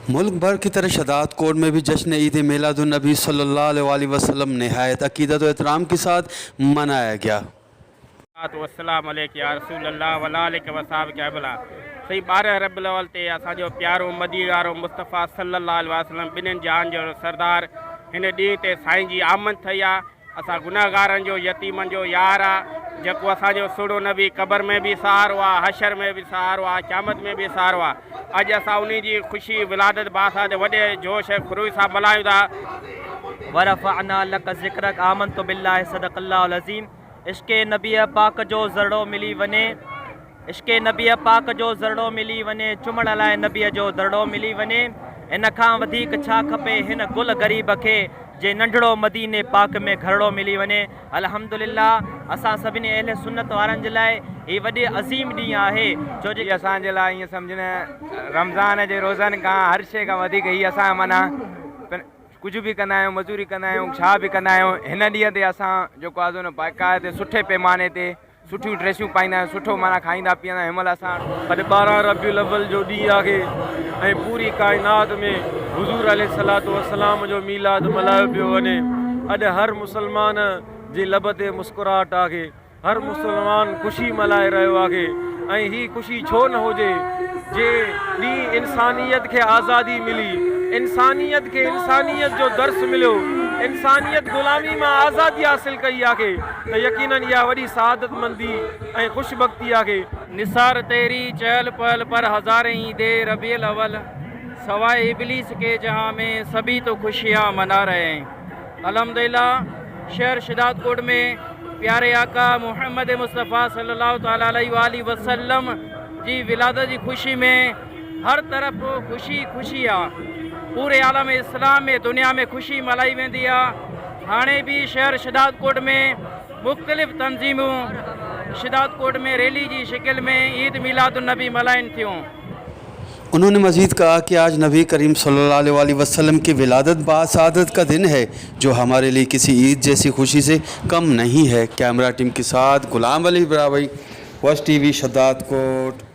मुल्क भर की तरह शदात कोट में भी जश्न ईद मिलादुन्नबी सल्लल्लाहु अलैहि वसल्लम नहायत अकीदत व एहतराम के साथ मनाया गया। वस्सलाम अलैका या रसूलल्लाह वला अलैका वसाहब के अबला सही 12 रबीउल अव्वल ते असांजो प्यारो मदीना वारो मुस्तफ़ा सल्लल्लाहु अलैहि वसल्लम ॿिन्हिनि जहान जो सरदार हिन ॾींहं ते साईं जी आमद थी आहे। असां गुनाहगारनि जो यतीमनि जो यार आहे जेको असांजो सुहिणो नबी क़बर में बि सहारो आहे, हशर में बि सहारो आहे, क़यामत में बि सहारो आहे। अॼु असां उन जी ख़ुशी विलादत बासात वॾे जोश ऐं ख़ुरूज सां मल्हायूं था। वरफ़अना लक ज़िक्रक आमनतु बिल्लाहि सदक़ल्लाहुल अज़ीम। इश्क़ नबी पाक जो ज़रड़ो मिली वञे, इश्क़ नबी पाक जो ज़रड़ो मिली वञे, चुमण लाइ नबीअ जो दरड़ो मिली वञे। इन खां वधीक छा खपे हिन गुल ग़रीब खे जे नंढड़ो मदीने पाक में घरड़ो मिली वञे। अल्हम्दुलिल्लाह असां सभिनी अहले सुन्नत वारनि जे लाइ हीअ वॾी अज़ीम ॾींहुं आहे छो जो असांजे लाइ ईअं सम्झनि रमज़ान जे रोज़नि खां हर शइ खां वधीक हीअ असां माना कुझु बि कंदा आहियूं, मज़ूरी कंदा आहियूं, छा बि कंदा आहियूं। हिन ॾींहं ते असां जेको आहे न बाक़ाइदे सुठे पैमाने ते सुठियूं ड्रेसियूं पाईंदा आहियूं, सुठो माना खाईंदा पीअंदा आहियूं। हिन महिल असां अॼु 12 रबीउल अव्वल जो ॾींहुं आहे ऐं पूरी काइनात में हुज़ूर अलैहिस्सलातु वस्सलाम जो मीलाद मल्हायो पियो वञे। अॼु हर मुसलमान जे लब ते मुस्कुराहट आहे, हर मुसलमान ख़ुशी मल्हाए रहियो आहे। ऐं हीअ ख़ुशी छो न हुजे जे ॾींहुं इंसानियत खे आज़ादी मिली, इंसानियत खे इंसानियत जो दर्स मिलियो, इंसानियत ग़ुलामी मां आज़ादी हासिल कई आहे त यकीनन इहा वॾी सआदतमंदी ऐं ख़ुशबख़्ती आहे। निसार तेरी चहल पहल पर हज़ारे ईदे रबीउल अव्वल सवाए इबलीस के जहाँ में सभी तो खुशियाँ मना रहे हैं। अल्हम्दुलिल्लाह शहर शदात कोट में प्यारे आका मोहम्मद मुस्तफ़ा सल्लल्लाहु अलैहि वसल्लम जी विलादत की खुशी में हर तरफ़ खुशी खुशी आहे। पूरे आलम इस्लाम में दुनिया में खुशी मल्हाई वेंदी आहे। हाणे भी शहर शदात कोट में मुख़्तलिफ़ तंज़ीमूं शदात कोट में रैली की शिकिल में ईद मिलादुन्नबी मल्हाइनि थियूं। उन्होंने मज़ीद कहा कि आज नबी करीम सल्लल्लाहु अलैहि वसल्लम की विलादत बासादत का दिन है जो हमारे लिए किसी ईद जैसी खुशी से कम नहीं है। कैमरा टीम के साथ गुलाम अली बराबरी, वश टीवी शदात कोट।